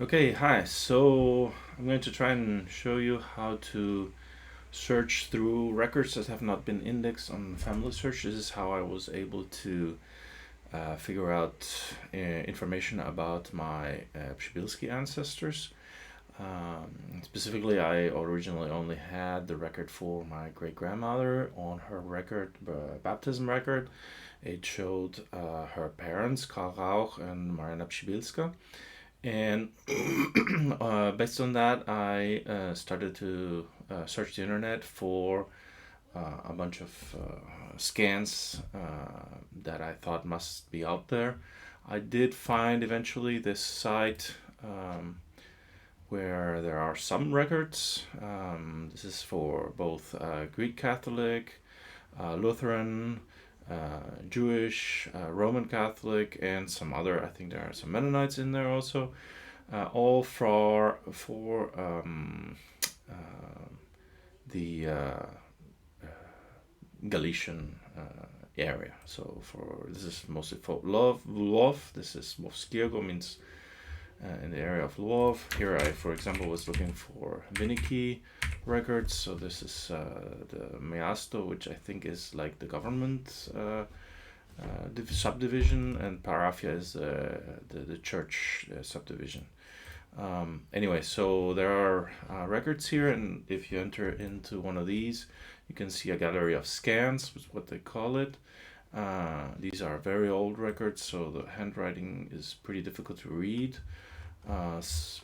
Okay, hi. So I'm going to try and show you how to search through records that have not been indexed on Family Search. This is how I was able to figure out information about my Przybylski ancestors. Specifically, I originally only had the record for my great grandmother on her record, baptism record. It showed her parents, Karl Rauch and Marina Przybylska. And based on that, I started to search the internet for a bunch of scans that I thought must be out there. I did find eventually this site where there are some records. This is for both Greek Catholic, Lutheran, Jewish, Roman Catholic, and some other. I think there are some Mennonites in there also. All for the Galician area. So for this is mostly for Lvov. This is Moskiergo means in the area of Lvov. Here I, for example, was looking for Viniki records. So this is the Measto, which I think is like the government subdivision, and Parafia is the church subdivision. Anyway, so there are records here, and if you enter into one of these, you can see a gallery of scans, is what they call it. These are very old records, so the handwriting is pretty difficult to read.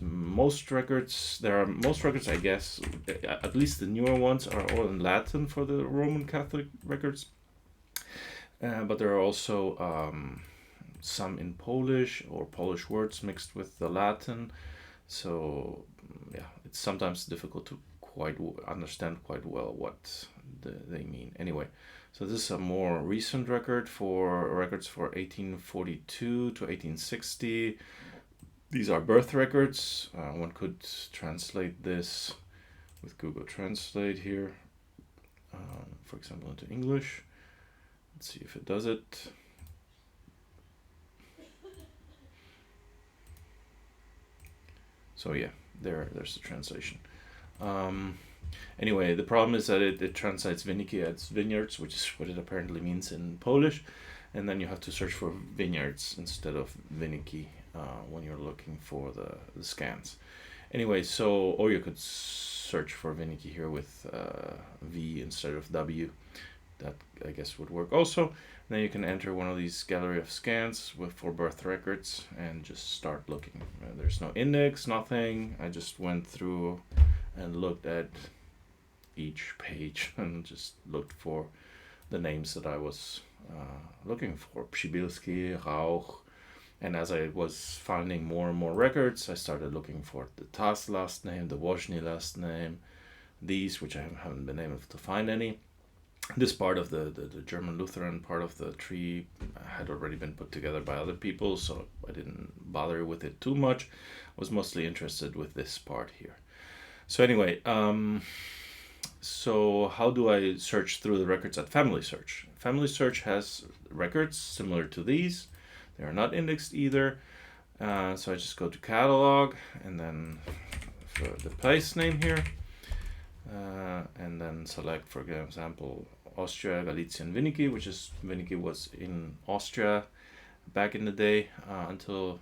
Most records, I guess, at least the newer ones, are all in Latin for the Roman Catholic records. But there are also some in Polish or Polish words mixed with the Latin. So yeah, it's sometimes difficult to quite understand quite well what they mean. Anyway, so this is a more recent record for records for 1842 to 1860. These are birth records. One could translate this with Google Translate here, for example, into English. Let's see if it does it. So yeah, there's the translation. Um, anyway, the problem is that it translates Viniki as vineyards, which is what it apparently means in Polish, and then you have to search for vineyards instead of Viniki when you're looking for the scans. Anyway, so or you could search for Viniki here with V instead of W. That I guess would work also. Then you can enter one of these gallery of scans for birth records and just start looking. There's no index, nothing. I just went through and looked at each page and just looked for the names that I was looking for. Przybylski, Rauch. And as I was finding more and more records, I started looking for the Tas last name, the Wozny last name, these, which I haven't been able to find any. This part of the German Lutheran part of the tree had already been put together by other people, so I didn't bother with it too much. I was mostly interested with this part here. So anyway, so how do I search through the records at Family Search? Family Search has records similar to these. They are not indexed either. So I just go to catalog and then for the place name here, and then select, for example, Austria, Galician Viniki, which is Viniki was in Austria back in the day until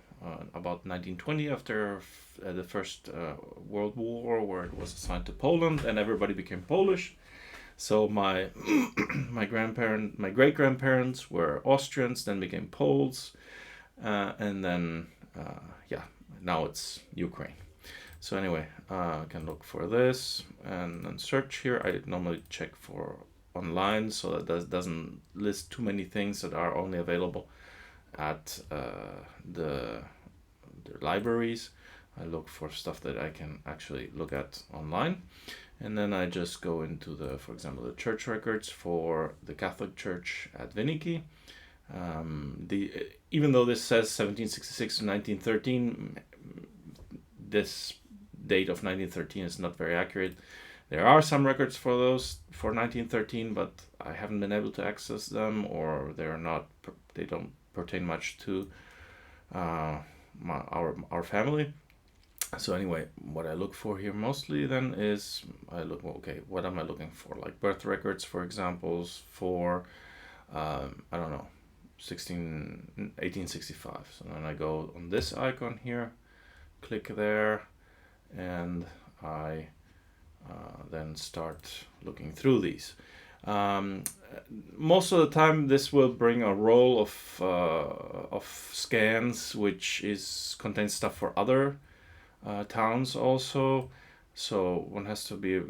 about 1920 after the First World War, where it was assigned to Poland and everybody became Polish. So my my great grandparents were Austrians, then became Poles, and then yeah, now it's Ukraine. So anyway, I can look for this and then search here. I normally check for online so that doesn't list too many things that are only available at the libraries. I look for stuff that I can actually look at online. And then I just go into for example, the church records for the Catholic Church at Viniki. Even though this says 1766 to 1913, this date of 1913 is not very accurate. There are some records for those for 1913, but I haven't been able to access them, or they don't pertain much to our family. So anyway, what I look for here mostly then is okay, what am I looking for? Like birth records, for examples, for I don't know, 1865. So then I go on this icon here, click there, and I then start looking through these. Um, Most of the time, this will bring a roll of scans, which is contains stuff for other towns also. So one has to be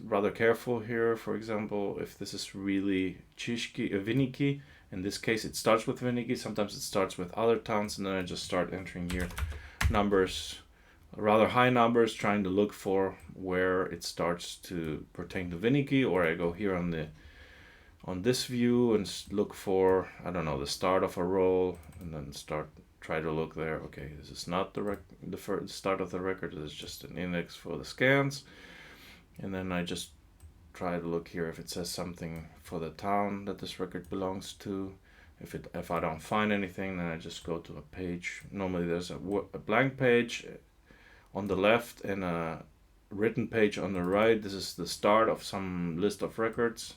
rather careful here. For example, if this is really Viniki, in this case it starts with Viniki. Sometimes it starts with other towns, and then I just start entering here numbers, rather high numbers, trying to look for where it starts to pertain to Viniki. Or I go here on this view and look for, I don't know, the start of a roll, and then try to look there. Okay, this is not the first start of the record. This is just an index for the scans, and then I just try to look here if it says something for the town that this record belongs to. If I don't find anything, then I just go to a page. Normally there's a blank page on the left and a written page on the right. This is the start of some list of records.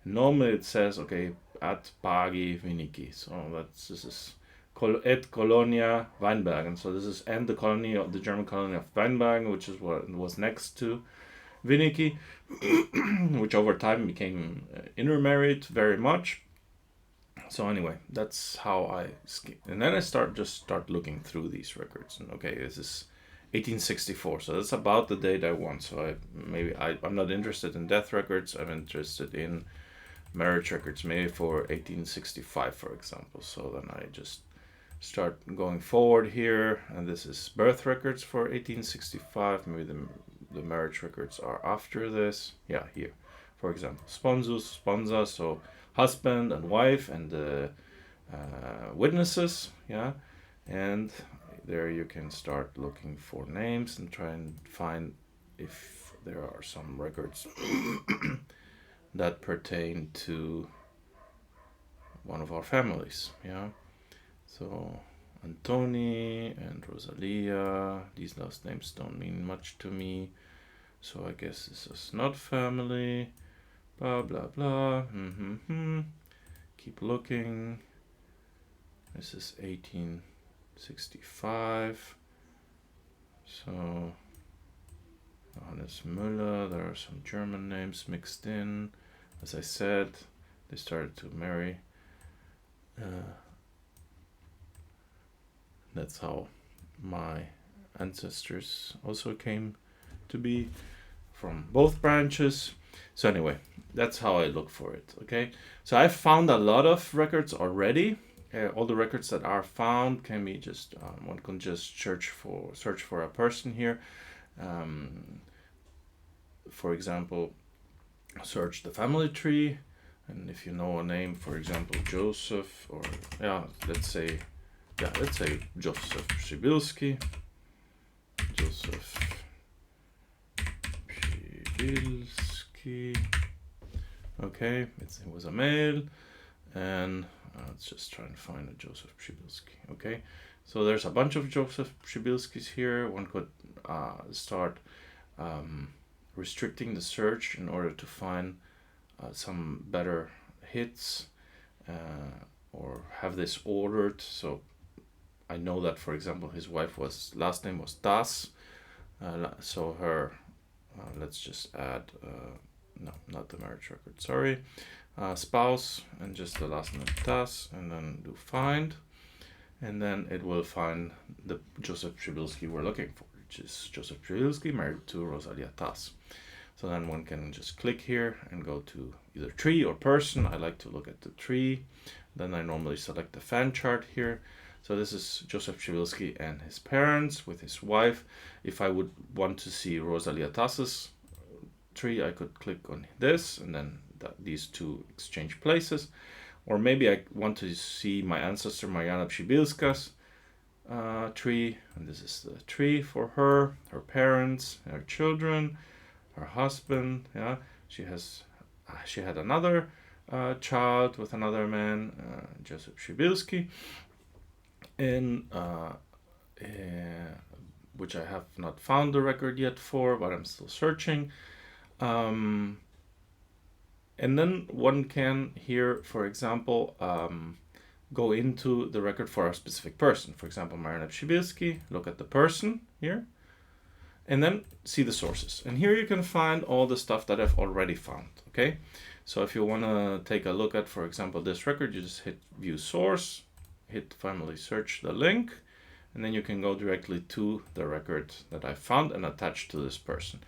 Normally it says, okay, at Pagi Viniki. So this is et Colonia Weinbergen. So this is and the German colony of Weinbergen, which is what was next to Viniki, which over time became intermarried very much. So anyway, that's how I skip. And then I start looking through these records. And okay, this is 1864. So that's about the date I want. So I'm not interested in death records. I'm interested in marriage records, maybe for 1865, for example. So then I just start going forward here, and this is birth records for 1865. Maybe the marriage records are after this. Yeah, here, for example, sponsor, so husband and wife and the witnesses. Yeah, and there you can start looking for names and try and find if there are some records that pertain to one of our families. Yeah, so Antoni and Rosalia, these last names don't mean much to me, so I guess this is not family. Blah blah blah. Keep looking. This is 1865. So Johannes Müller. There are some German names mixed in. As I said, they started to marry. That's how my ancestors also came to be, from both branches. So anyway, that's how I look for it. Okay, so I've found a lot of records already. All the records that are found can be just one can just search for a person here. For example, search the family tree, and if you know a name, for example, Joseph, or let's say Joseph Przybylski. Joseph Przybylski. Okay, it was a male, and let's just try and find a Joseph Przybylski. Okay, so there's a bunch of Joseph Przybylskis here. One could start restricting the search in order to find some better hits, or have this ordered. So I know that, for example, his last name was Das, so her, let's just add, no, not the marriage record, sorry, spouse, and just the last name Das, and then do find, and then it will find the Joseph Przybylski we're looking for, which is Joseph Przybylski married to Rosalia Tas. So then one can just click here and go to either tree or person. I like to look at the tree. Then I normally select the fan chart here. So this is Joseph Przybylski and his parents with his wife. If I would want to see Rosalia Tas's tree, I could click on this, and then these two exchange places. Or maybe I want to see my ancestor Mariana Przybylska's tree, and this is the tree for her parents, her children, her husband. Yeah, she had another child with another man, Joseph Przybylski, in which I have not found the record yet for, but I'm still searching. And then one can here, for example, go into the record for a specific person. For example, Mariana Przybylski, look at the person here, and then see the sources. And here you can find all the stuff that I've already found, okay? So if you want to take a look at, for example, this record, you just hit View Source, hit Family Search the link, and then you can go directly to the record that I found and attach to this person.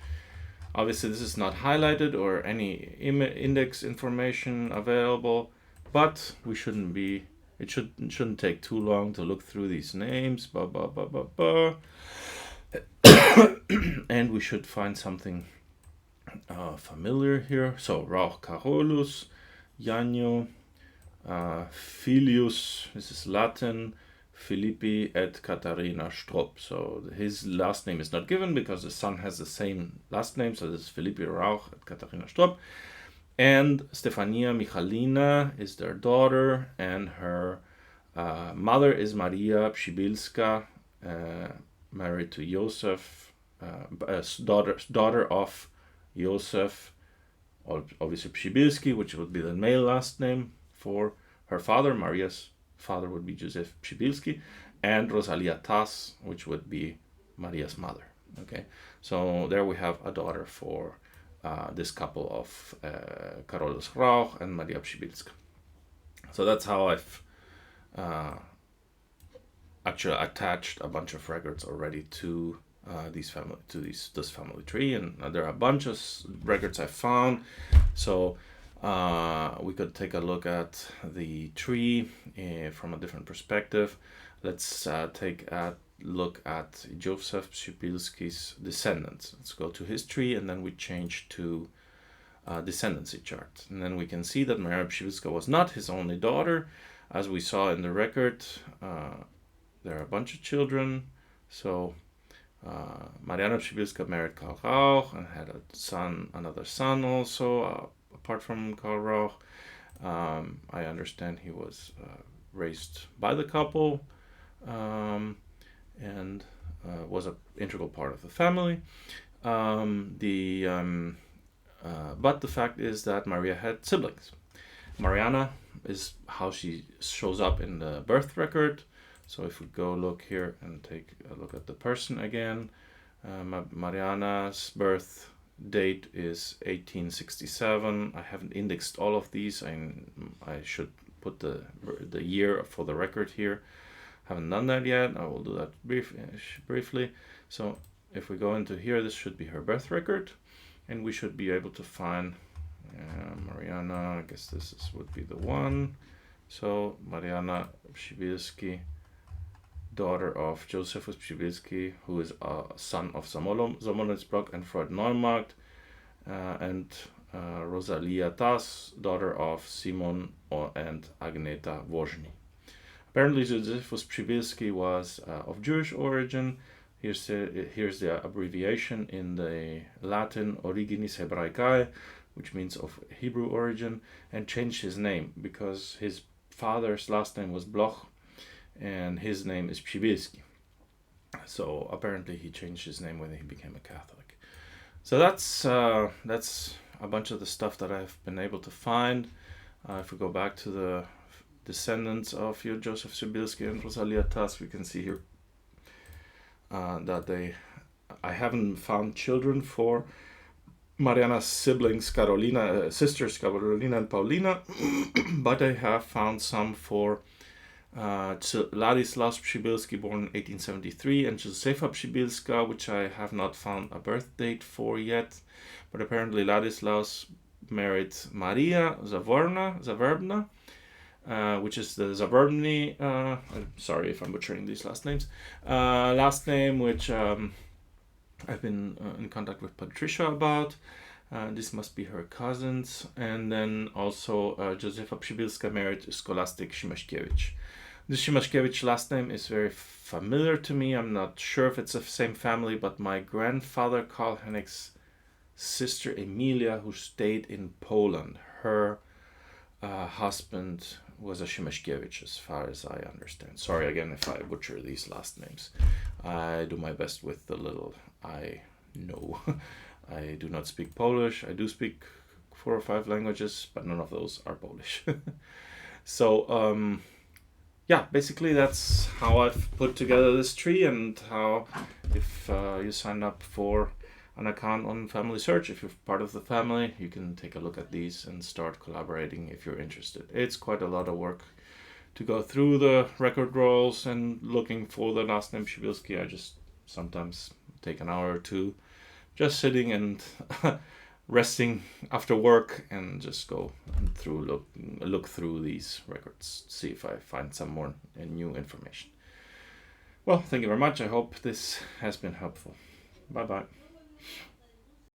Obviously, this is not highlighted or any index information available, but we shouldn't be. It shouldn't take too long to look through these names. And we should find something familiar here. So Rauch Carolus, Janio, Filius. This is Latin. Filippi et Katharina Strupp. So his last name is not given because the son has the same last name. So this is Filippi Rauch et Katharina Strupp. And Stefania Michalina is their daughter, and her mother is Maria Przybylska, married to Joseph, daughter of Joseph, obviously Przybylski, which would be the male last name for her father. Maria's father would be Joseph Przybylski, and Rosalia Tas, which would be Maria's mother. Okay, so there we have a daughter for this couple of Carolus Rauch and Maria Przybylska. So that's how I've actually attached a bunch of records already to this family tree, and there are a bunch of records I found. So we could take a look at the tree from a different perspective. Let's take a look at Joseph Przybylski's descendants. Let's go to his tree, and then we change to descendancy chart. And then we can see that Maria Przybylska was not his only daughter. As we saw in the record, there are a bunch of children. So Mariana Przybylska married Karl Rauch and had another son also, apart from Karl Rauch. I understand he was raised by the couple, and was an integral part of the family. But the fact is that Maria had siblings. Mariana is how she shows up in the birth record. So if we go look here and take a look at the person again, Mariana's birth date is 1867. I haven't indexed all of these. I should put the year for the record here. Haven't done that yet. I will do that briefly. So if we go into here, this should be her birth record, and we should be able to find Mariana. I guess would be the one. So Mariana Przybylski, daughter of Josephus Przybylski, who is a son of Zamolensbrock and Freud Neumarkt, and Rosalia Tas, daughter of Simon and Agneta Woźny. Apparently, Josephus Przybylski was of Jewish origin. Here's the abbreviation in the Latin Originis Hebraicae, which means of Hebrew origin, and changed his name because his father's last name was Bloch, and his name is Przybylski. So apparently he changed his name when he became a Catholic. So that's a bunch of the stuff that I've been able to find. If we go back to the descendants of Joseph Przybylski and Rosalia Tas, we can see here that I haven't found children for Mariana's siblings, sisters Carolina and Paulina, but I have found some for Ladislaus Przybylski, born in 1873, and Josefa Przybylska, which I have not found a birth date for yet, but apparently Ladislaus married Maria Zaverbna, which is the Zaverbny, I'm sorry if I'm butchering these last names, last name which I've been in contact with Patricia about. This must be her cousins. And then also Josefa Przybylska married Scholastic Szymaszkiewicz. The Szymaszkiewicz last name is very familiar to me. I'm not sure if it's the same family, but my grandfather Karl Hennick's sister Emilia, who stayed in Poland, her husband was a Szymaszkiewicz, as far as I understand. Sorry again if I butcher these last names. I do my best with the little I know. I do not speak Polish. I do speak 4 or 5 languages, but none of those are Polish. So, yeah, basically that's how I've put together this tree, and how, if you sign up for an account on Family Search, if you're part of the family, you can take a look at these and start collaborating if you're interested. It's quite a lot of work to go through the record rolls and looking for the last name Przybylski. I just sometimes take an hour or two just sitting and resting after work, and just go through look through these records, see if I find some more new information. Well, thank you very much. I hope this has been helpful. Bye bye.